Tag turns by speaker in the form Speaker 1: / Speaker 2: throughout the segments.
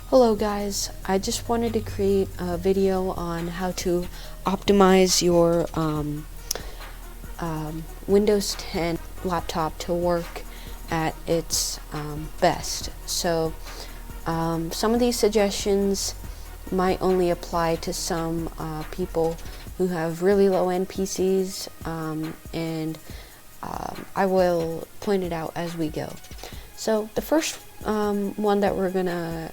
Speaker 1: Hello guys, I just wanted to create a video on how to optimize your Windows 10 laptop to work at its best. So some of these suggestions might only apply to some people who have really low-end PCs, and I will point it out as we go. So the first one that we're gonna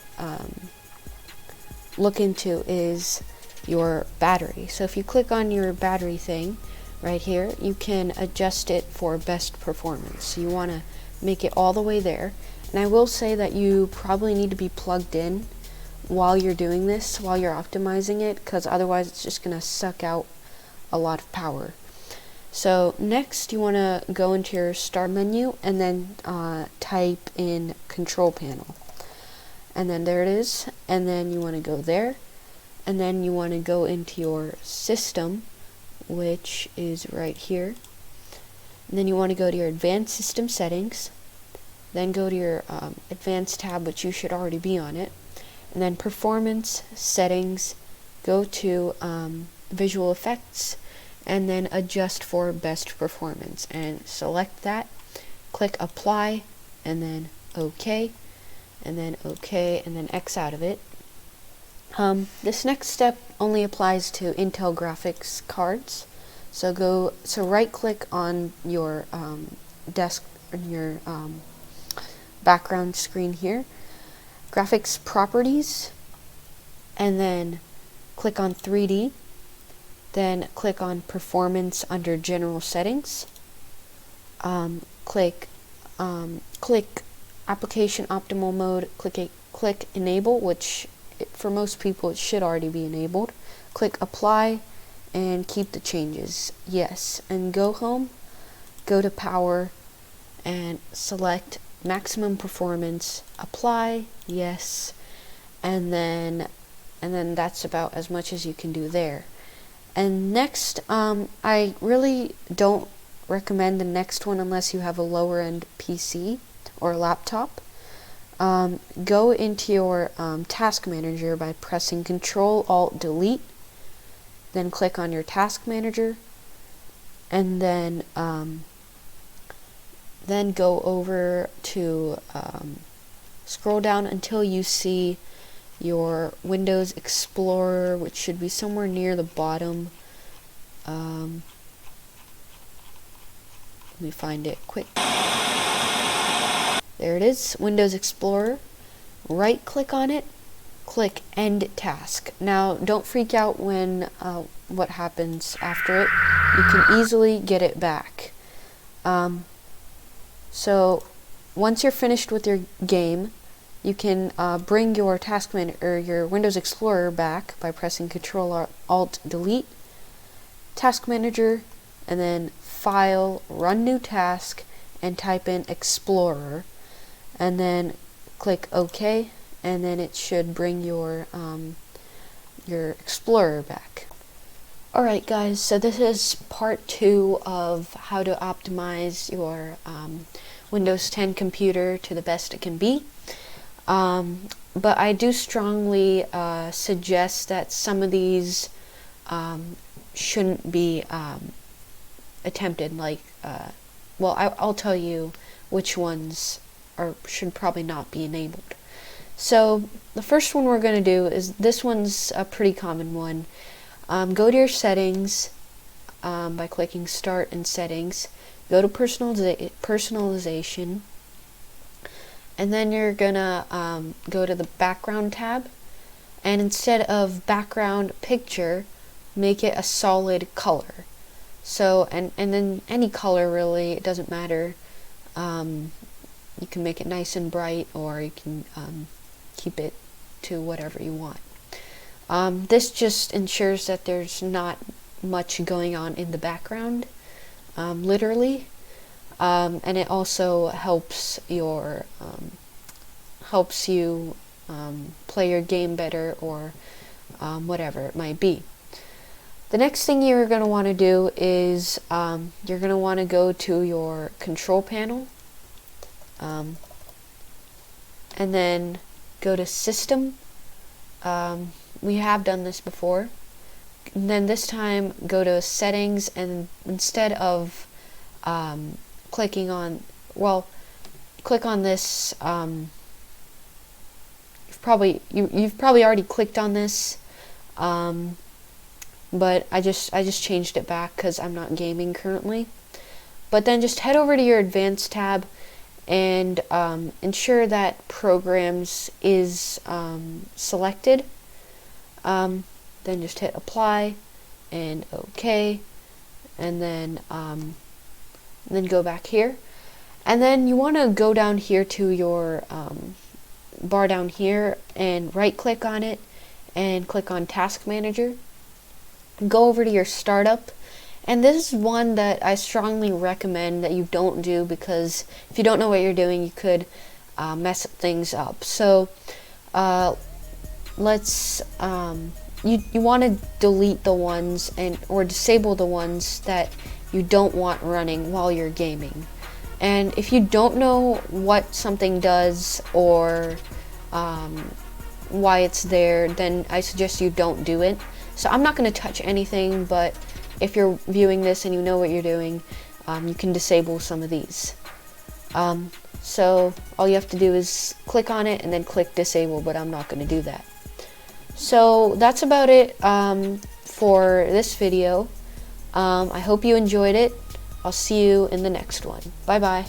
Speaker 1: look into is your battery. So if you click on your battery thing right here, you can adjust it for best performance. So you want to make it all the way there. And I will say that you probably need to be plugged in while you're doing this, while you're optimizing it, because otherwise it's just going to suck out a lot of power. So next you want to go into your start menu and then type in control panel, and then there it is, and then you want to go there, and then you want to go into your system, which is right here, and then you want to go to your advanced system settings, then go to your advanced tab, which you should already be on it, and then performance settings, go to visual effects, and then adjust for best performance, and select that, click apply, and then OK, and then OK, and then X out of it. This next step only applies to Intel graphics cards. So right click on your your background screen here, graphics properties, and then click on 3D. Then click on performance under general settings. Click application optimal mode. Click enable, which for most people it should already be enabled. Click apply and keep the changes. Yes, and go home. Go to power and select maximum performance. Apply. Yes, and then that's about as much as you can do there. And next, I really don't recommend the next one unless you have a lower end PC or laptop. Go into your task manager by pressing Control Alt Delete, then click on your task manager, and then go over to scroll down until you see your Windows Explorer, which should be somewhere near the bottom. Let me find it quick. There it is, Windows Explorer. Right click on it, click End Task. Now don't freak out when what happens after it. You can easily get it back. So once you're finished with your game, you can bring your task manager or your Windows Explorer back by pressing Control Alt Delete, Task Manager, and then File, Run New Task, and type in Explorer, and then click OK, and then it should bring your Explorer back. Alright guys, so this is part 2 of how to optimize your Windows 10 computer to the best it can be. But I do strongly suggest that some of these shouldn't be attempted. Like, well, I'll tell you which ones should probably not be enabled. So the first one we're going to do is, this one's a pretty common one. Go to your settings by clicking Start and Settings. Go to Personalization. And then you're gonna go to the background tab, and instead of background picture, make it a solid color. So and then any color really, it doesn't matter. You can make it nice and bright, or you can keep it to whatever you want. This just ensures that there's not much going on in the background, literally. And it also helps your you play your game better, or whatever it might be. The next thing you're going to want to do is you're going to want to go to your control panel, and then go to System, we have done this before. And then this time go to settings, and instead of clicking on, well, click on this. You've probably already clicked on this, but I just changed it back because I'm not gaming currently. But then just head over to your advanced tab and ensure that programs is selected. Then just hit apply and OK, and then go back here, and then you want to go down here to your bar down here and right click on it and click on Task Manager. Go over to your startup, and this is one that I strongly recommend that you don't do, because if you don't know what you're doing, you could mess things up. So let's you want to delete the ones or disable the ones that you don't want running while you're gaming. And if you don't know what something does or why it's there, then I suggest you don't do it. So I'm not going to touch anything, but if you're viewing this and you know what you're doing, you can disable some of these. So all you have to do is click on it and then click disable, but I'm not going to do that. So that's about it for this video. I hope you enjoyed it. I'll see you in the next one. Bye bye.